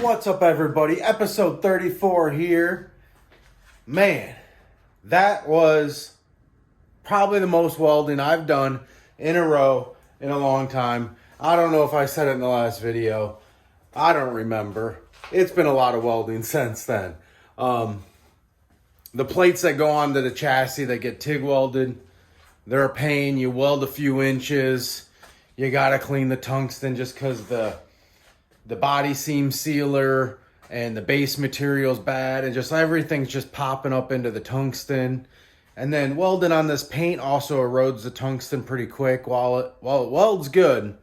What's up, everybody? Episode 34 here. Man, that was probably the most welding I've done in a row in a long time. I don't know if I said it in the last video. I don't remember. It's been a lot of welding since then. The plates that go onto the chassis that get TIG welded, they're a pain. You weld a few inches. You got to clean the tungsten just because the body seam sealer and the base material's bad, and just everything's just popping up into the tungsten. And then welding on this paint also erodes the tungsten pretty quick. While it welds good,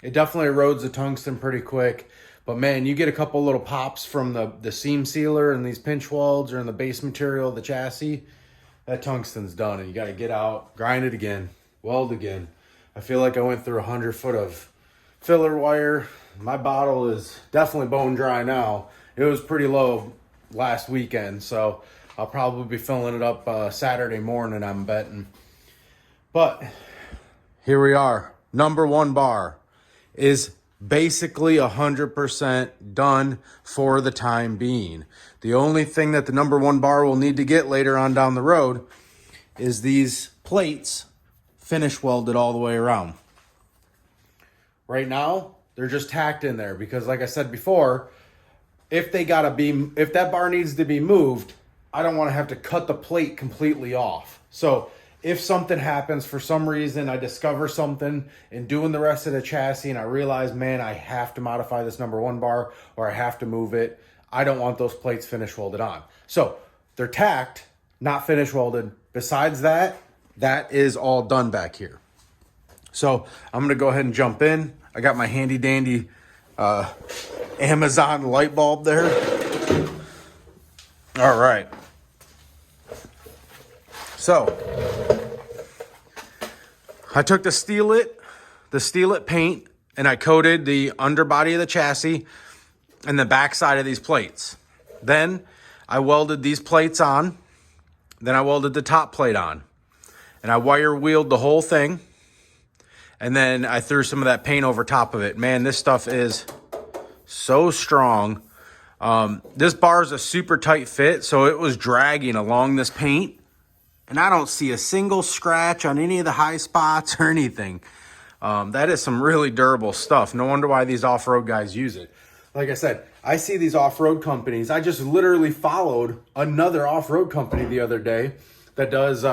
it definitely erodes the tungsten pretty quick. But man, you get a couple little pops from the seam sealer and these pinch welds or in the base material of the chassis, that tungsten's done, and you got to get out, grind it again, weld again. I feel like I went through 100 foot of filler wire. My bottle is definitely bone dry now. It was pretty low last weekend, so I'll probably be filling it up Saturday morning, I'm betting. But here we are. Number one bar is basically 100% done for the time being. The only thing that the number one bar will need to get later on down the road is these plates finish welded all the way around. Right now, they're just tacked in there because, like I said before, if that bar needs to be moved, I don't want to have to cut the plate completely off. So if something happens for some reason, I discover something in doing the rest of the chassis and I realize, man, I have to modify this number one bar or I have to move it, I don't want those plates finish welded on. So they're tacked, not finish welded. Besides that, that is all done back here. So I'm going to go ahead and jump in. I got my handy dandy Amazon light bulb there. All right. So I took the Steel It paint and I coated the underbody of the chassis and the backside of these plates. Then I welded these plates on. Then I welded the top plate on. And I wire wheeled the whole thing. And then I threw some of that paint over top of it. Man, this stuff is so strong. This bar is a super tight fit, so it was dragging along this paint. And I don't see a single scratch on any of the high spots or anything. That is some really durable stuff. No wonder why these off-road guys use it. Like I said, I see these off-road companies. I just literally followed another off-road company the other day that does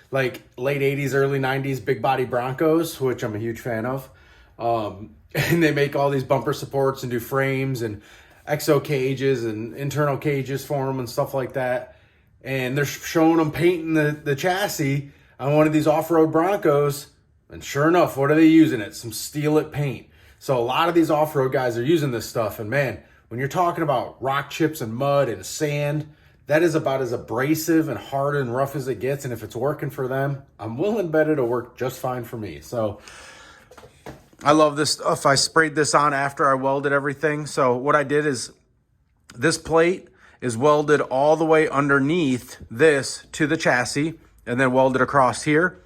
like late 80s, early 90s big body Broncos, which I'm a huge fan of. And they make all these bumper supports and do frames and exo cages and internal cages for them and stuff like that. And they're showing them painting the chassis on one of these off-road Broncos. And sure enough, what are they using it? Some Steel It paint. So a lot of these off-road guys are using this stuff. And man, when you're talking about rock chips and mud and sand, that is about as abrasive and hard and rough as it gets. And if it's working for them, I'm willing to bet it'll work just fine for me. So I love this stuff. I sprayed this on after I welded everything. So what I did is this plate is welded all the way underneath this to the chassis and then welded across here.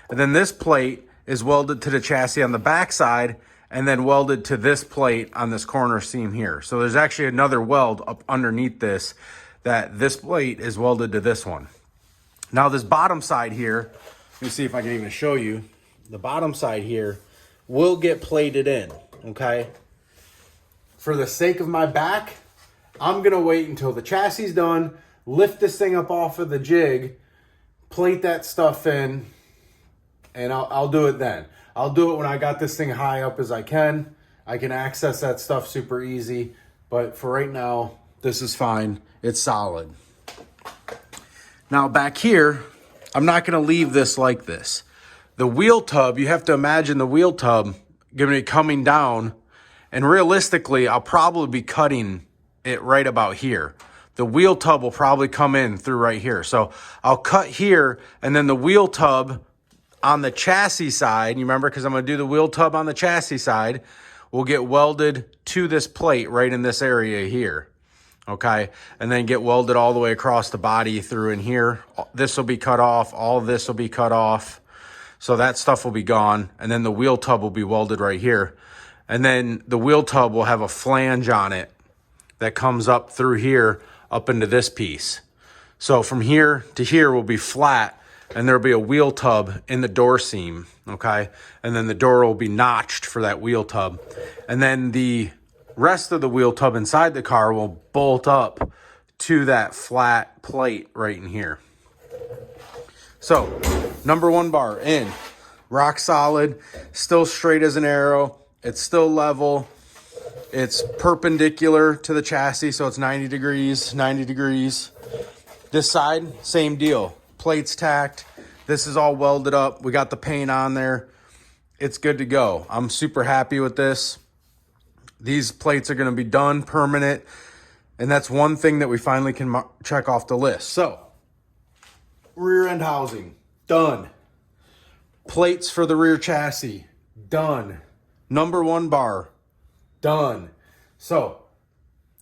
And then this plate is welded to the chassis on the backside and then welded to this plate on this corner seam here. So there's actually another weld up underneath this that this plate is welded to this one. Now this bottom side here, let me see if I can even show you. The bottom side here will get plated in, okay? For the sake of my back, I'm gonna wait until the chassis is done, lift this thing up off of the jig, plate that stuff in, and I'll do it then. I'll do it when I got this thing high up as I can. I can access that stuff super easy, but for right now, this is fine. It's solid. Now back here, I'm not gonna leave this like this. The wheel tub, you have to imagine the wheel tub gonna be coming down, and realistically, I'll probably be cutting it right about here. The wheel tub will probably come in through right here. So I'll cut here, and then the wheel tub on the chassis side, you remember, because I'm gonna do the wheel tub on the chassis side, will get welded to this plate right in this area here. Okay, and then get welded all the way across the body through in here. This will be cut off, all of this will be cut off. So that stuff will be gone, and then the wheel tub will be welded right here. And then the wheel tub will have a flange on it that comes up through here up into this piece. So from here to here will be flat, and there'll be a wheel tub in the door seam, okay? And then the door will be notched for that wheel tub. And then the rest of the wheel tub inside the car will bolt up to that flat plate right in here. So, number one bar in, rock solid, still straight as an arrow. It's still level. It's perpendicular to the chassis, so it's 90 degrees, 90 degrees. This side, same deal. Plates tacked. This is all welded up. We got the paint on there. It's good to go. I'm super happy with this. These plates are going to be done, permanent. And that's one thing that we finally can check off the list. So, rear end housing, done. Plates for the rear chassis, done. Number one bar, done. So,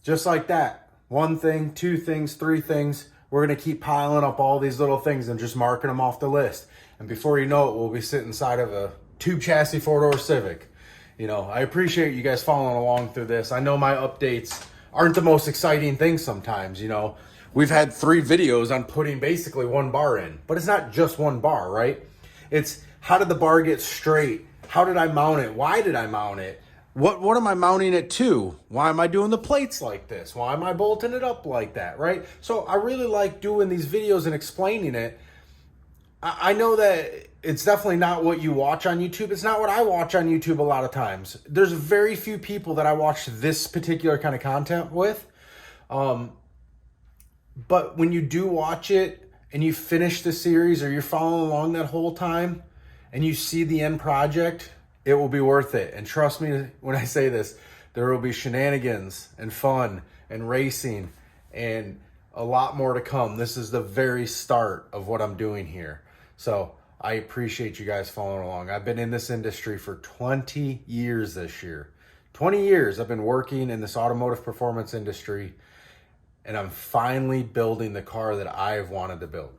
just like that, one thing, two things, three things. We're going to keep piling up all these little things and just marking them off the list. And before you know it, we'll be sitting inside of a tube chassis four-door Civic. You know, I appreciate you guys following along through this. I know my updates aren't the most exciting things sometimes, you know. We've had 3 videos on putting basically one bar in. But it's not just one bar, right? It's how did the bar get straight? How did I mount it? Why did I mount it? What am I mounting it to? Why am I doing the plates like this? Why am I bolting it up like that, right? So I really like doing these videos and explaining it. I know that it's definitely not what you watch on YouTube. It's not what I watch on YouTube a lot of times. There's very few people that I watch this particular kind of content with. But when you do watch it and you finish the series or you're following along that whole time and you see the end project, it will be worth it. And trust me when I say this, there will be shenanigans and fun and racing and a lot more to come. This is the very start of what I'm doing here. So I appreciate you guys following along. I've been in this industry for 20 years this year. 20 years I've been working in this automotive performance industry, and I'm finally building the car that I've wanted to build.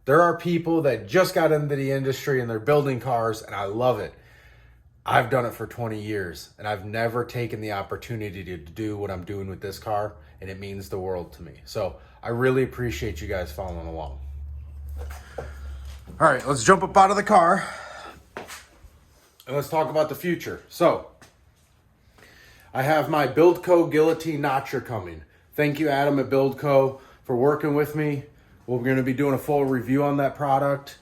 There are people that just got into the industry and they're building cars, and I love it. I've done it for 20 years, and I've never taken the opportunity to do what I'm doing with this car, and it means the world to me. So I really appreciate you guys following along. All right, let's jump up out of the car, and let's talk about the future. So I have my Buildco Guillotine Notcher coming. Thank you, Adam at Buildco, for working with me. We're going to be doing a full review on that product.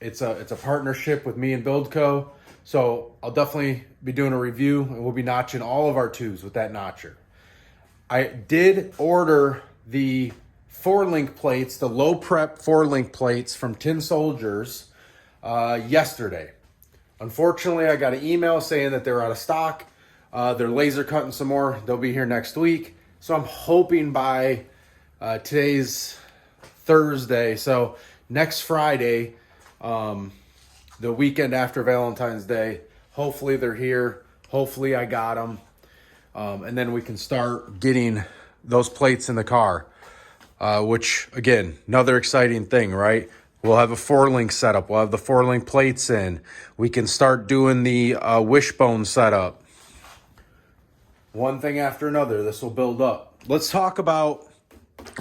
It's a partnership with me and Buildco, so I'll definitely be doing a review, and we'll be notching all of our tubes with that notcher. I did order the 4-link plates, the low prep 4-link plates from Tin Soldiers yesterday. Unfortunately, I got an email saying that they're out of stock. They're laser cutting some more. They'll be here next week. So I'm hoping by today's Thursday, so next Friday, the weekend after Valentine's Day, hopefully they're here. Hopefully I got them. And then we can start getting those plates in the car, which, again, another exciting thing, right? We'll have a 4-link setup. We'll have the 4-link plates in. We can start doing the wishbone setup. One thing after another, this will build up. Let's talk about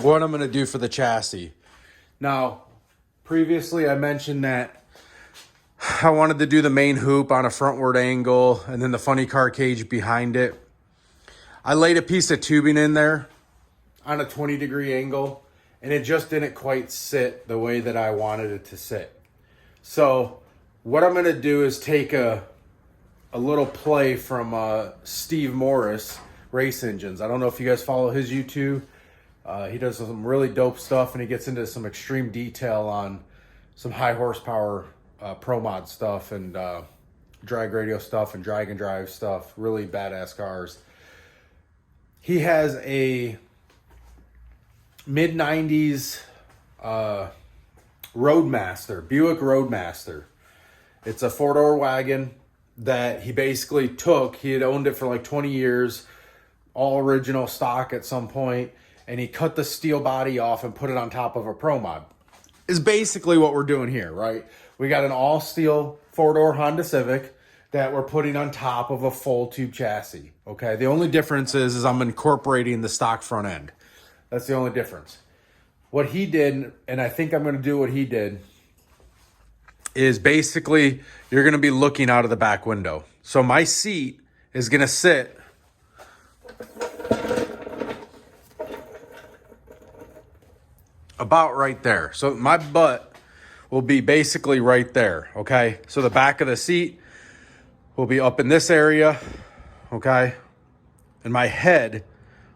what I'm going to do for the chassis. Now, previously I mentioned that I wanted to do the main hoop on a frontward angle and then the funny car cage behind it. I laid a piece of tubing in there on a 20-degree angle, and it just didn't quite sit the way that I wanted it to sit. So what I'm going to do is take a little play from Steve Morris Race Engines. I don't know if you guys follow his YouTube. He does some really dope stuff, and he gets into some extreme detail on some high horsepower pro mod stuff and drag radio stuff and drag and drive stuff. Really badass cars. He has a mid-90s Roadmaster, Buick Roadmaster. It's a 4-door wagon that he basically took. He had owned it for like 20 years, all original stock at some point, and he cut the steel body off and put it on top of a pro mod. Is basically what we're doing here, right? We got an all-steel 4-door Honda Civic that we're putting on top of a full tube chassis. Okay, the only difference is I'm incorporating the stock front end. That's the only difference. What he did, and I think I'm going to do what he did, is basically you're going to be looking out of the back window. So my seat is going to sit about right there. So my butt will be basically right there, okay? So the back of the seat will be up in this area, okay? And my head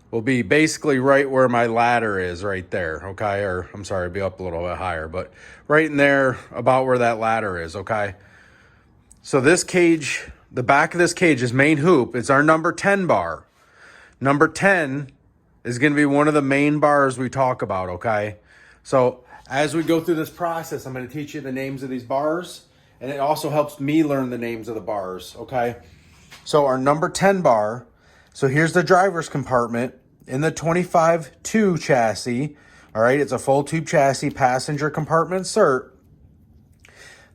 will be basically right where my ladder is right there, okay? Or I'm sorry, it'll be up a little bit higher, but right in there about where that ladder is, okay? So this cage, the back of this cage, is main hoop. It's our number 10 bar. Number 10 is going to be one of the main bars we talk about, okay? So as we go through this process, I'm going to teach you the names of these bars, and it also helps me learn the names of the bars, okay? So our number 10 bar, so here's the driver's compartment in the 25-2 chassis, all right? It's a full tube chassis, passenger compartment insert.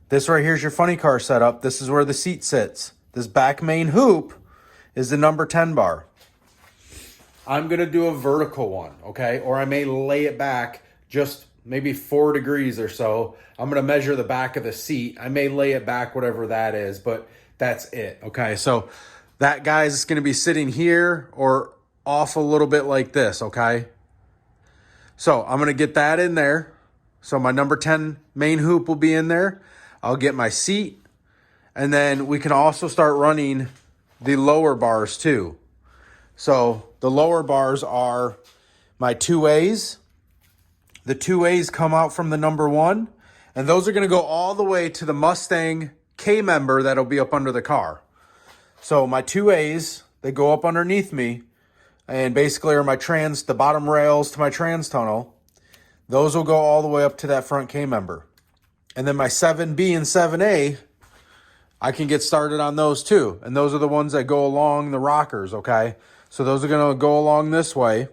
This right here is your funny car setup. This is where the seat sits. This back main hoop is the number 10 bar. I'm going to do a vertical one, okay? Or I may lay it back just maybe 4 degrees or so. I'm going to measure the back of the seat. I may lay it back, whatever that is, but that's it, okay? So that guy's going to be sitting here or off a little bit like this, okay? So I'm going to get that in there. So my number 10 main hoop will be in there. I'll get my seat, and then we can also start running the lower bars too. So the lower bars are my 2As. The 2As come out from the number 1, and those are going to go all the way to the Mustang K member that'll be up under the car. So my 2As, they go up underneath me, and basically are the bottom rails to my trans tunnel. Those will go all the way up to that front K member. And then my 7B and 7A, I can get started on those too. And those are the ones that go along the rockers, okay? So those are going to go along this way,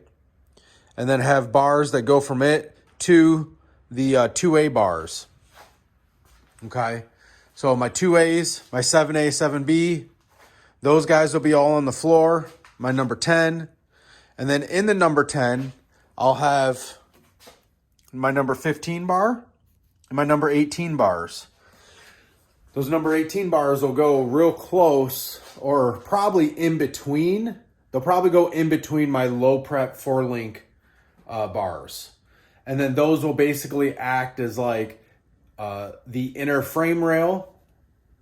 and then have bars that go from it to the 2A bars, okay? So my 2As, my 7A, 7B, those guys will be all on the floor, my number 10. And then in the number 10, I'll have my number 15 bar and my number 18 bars. Those number 18 bars will go real close, or probably in between. They'll probably go in between my low prep 4-link bars. And then those will basically act as like the inner frame rail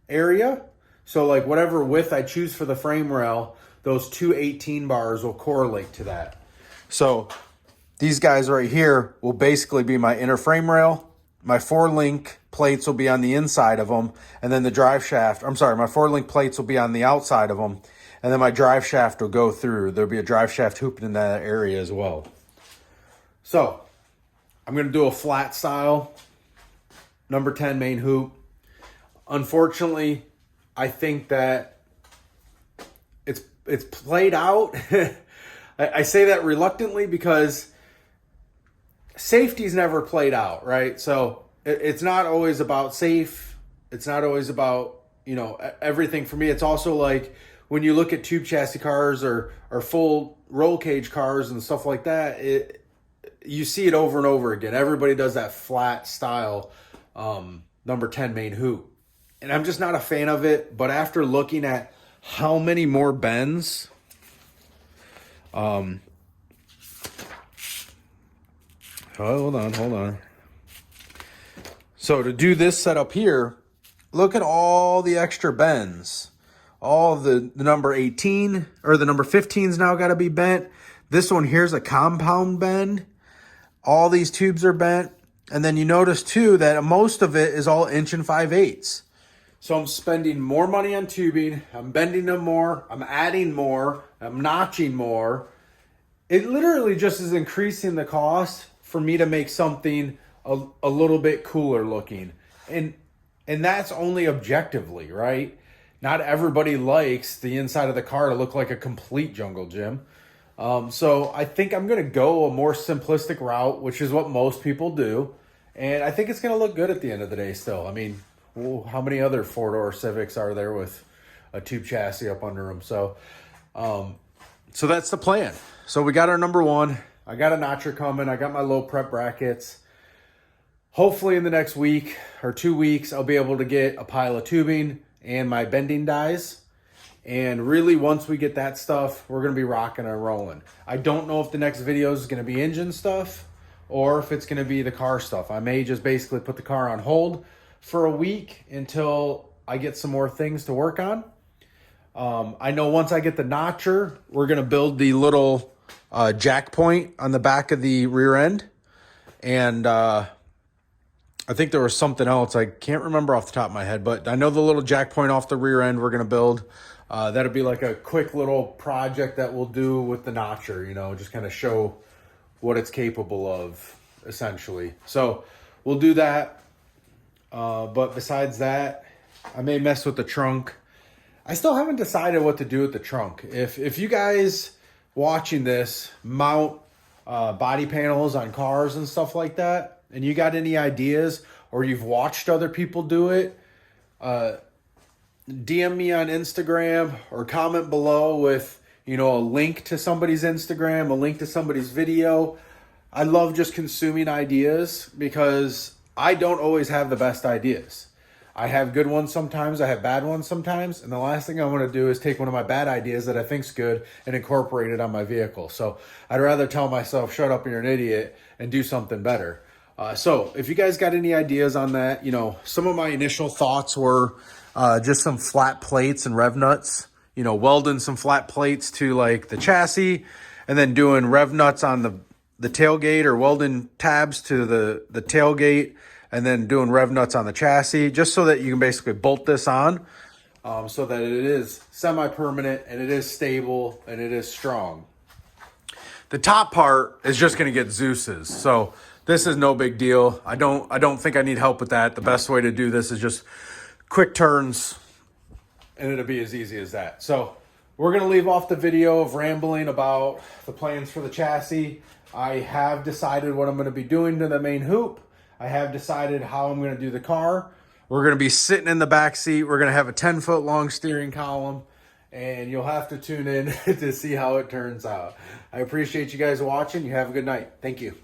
area. So like whatever width I choose for the frame rail, those 2 18 bars will correlate to that. So these guys right here will basically be my inner frame rail. My 4-link plates will be on the inside of them. And then the drive shaft, my 4-link plates will be on the outside of them. And then my drive shaft will go through. There'll be a drive shaft hoop in that area as well. So I'm going to do a flat style number 10 main hoop. Unfortunately, I think that it's played out. I say that reluctantly because safety's never played out, right? So it's not always about safe. It's not always about, everything for me. It's also like when you look at tube chassis cars or full roll cage cars and stuff like that, you see it over and over again. Everybody does that flat style number 10 main hoop. And I'm just not a fan of it. But after looking at how many more bends, hold on. So to do this setup here, look at all the extra bends. All of the number 18 or the number 15's now got to be bent. This one here's a compound bend. All these tubes are bent. And then you notice too that most of it is all 1 5/8. So I'm spending more money on tubing. I'm bending them more. I'm adding more. I'm notching more. It literally just is increasing the cost for me to make something a little bit cooler looking. And that's only objectively, right? Not everybody likes the inside of the car to look like a complete jungle gym. So I think I'm going to go a more simplistic route, which is what most people do. And I think it's going to look good at the end of the day still. I mean, how many other 4-door Civics are there with a tube chassis up under them. So that's the plan. So we got our number one. I got a notcher coming. I got my low prep brackets. Hopefully in the next week or 2 weeks, I'll be able to get a pile of tubing and my bending dies. And really, once we get that stuff, we're going to be rocking and rolling. I don't know if the next video is going to be engine stuff or if it's going to be the car stuff. I may just basically put the car on hold for a week until I get some more things to work on. I know once I get the notcher, we're going to build the little jack point on the back of the rear end. And I think there was something else. I can't remember off the top of my head, but I know the little jack point off the rear end we're going to build. That'll be like a quick little project that we'll do with the notcher, you know, just kind of show what it's capable of, essentially. So we'll do that. But besides that, I may mess with the trunk. I still haven't decided what to do with the trunk. If you guys watching this mount body panels on cars and stuff like that, and you got any ideas or you've watched other people do it, DM me on Instagram or comment below with, you know, a link to somebody's Instagram, a link to somebody's video. I love just consuming ideas because I don't always have the best ideas. I have good ones sometimes, I have bad ones sometimes, and the last thing I want to do is take one of my bad ideas that I think's good and incorporate it on my vehicle. So I'd rather tell myself, shut up, you're an idiot, and do something better. So if you guys got any ideas on that, you know, some of my initial thoughts were just some flat plates and rev nuts, you know, welding some flat plates to like the chassis and then doing rev nuts on the tailgate, or welding tabs to the tailgate and then doing rev nuts on the chassis, just so that you can basically bolt this on so that it is semi-permanent and it is stable and it is strong. The top part is just going to get Zeus's. So this is no big deal. I don't think I need help with that. The best way to do this is just quick turns, and it'll be as easy as that. So we're going to leave off the video of rambling about the plans for the chassis. I have decided what I'm going to be doing to the main hoop. I have decided how I'm going to do the car. We're going to be sitting in the back seat. We're going to have a 10-foot long steering column, and you'll have to tune in to see how it turns out. I appreciate you guys watching. You have a good night. Thank you.